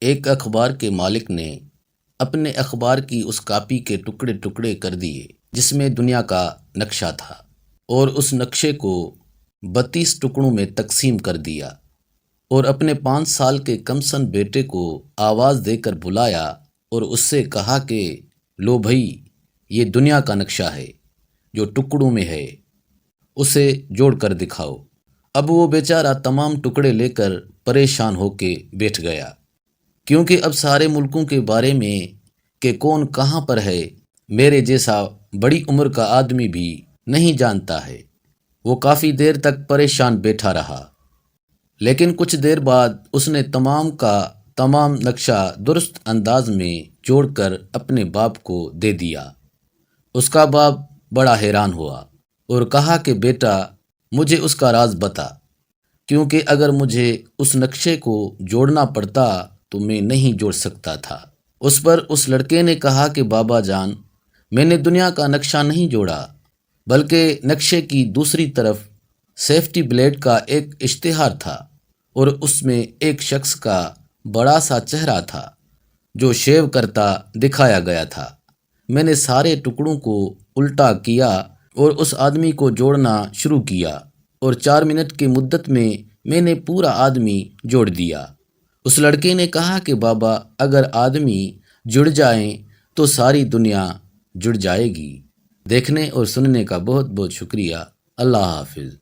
ایک اخبار کے مالک نے اپنے اخبار کی اس کاپی کے ٹکڑے ٹکڑے کر دیے جس میں دنیا کا نقشہ تھا، اور اس نقشے کو 32 ٹکڑوں میں تقسیم کر دیا، اور اپنے 5 سال کے کمسن بیٹے کو آواز دے کر بلایا اور اس سے کہا کہ لو بھائی، یہ دنیا کا نقشہ ہے جو ٹکڑوں میں ہے، اسے جوڑ کر دکھاؤ۔ اب وہ بیچارہ تمام ٹکڑے لے کر پریشان ہو کے بیٹھ گیا، کیونکہ اب سارے ملکوں کے بارے میں کہ کون کہاں پر ہے میرے جیسا بڑی عمر کا آدمی بھی نہیں جانتا ہے۔ وہ کافی دیر تک پریشان بیٹھا رہا، لیکن کچھ دیر بعد اس نے تمام کا تمام نقشہ درست انداز میں جوڑ کر اپنے باپ کو دے دیا۔ اس کا باپ بڑا حیران ہوا اور کہا کہ بیٹا، مجھے اس کا راز بتا، کیونکہ اگر مجھے اس نقشے کو جوڑنا پڑتا تو میں نہیں جوڑ سکتا تھا۔ اس پر اس لڑکے نے کہا کہ بابا جان، میں نے دنیا کا نقشہ نہیں جوڑا، بلکہ نقشے کی دوسری طرف سیفٹی بلیٹ کا ایک اشتہار تھا، اور اس میں ایک شخص کا بڑا سا چہرہ تھا جو شیو کرتا دکھایا گیا تھا۔ میں نے سارے ٹکڑوں کو الٹا کیا اور اس آدمی کو جوڑنا شروع کیا، اور 4 منٹ کی مدت میں نے پورا آدمی جوڑ دیا۔ اس لڑکے نے کہا کہ بابا، اگر آدمی جڑ جائیں تو ساری دنیا جڑ جائے گی۔ دیکھنے اور سننے کا بہت بہت شکریہ۔ اللہ حافظ۔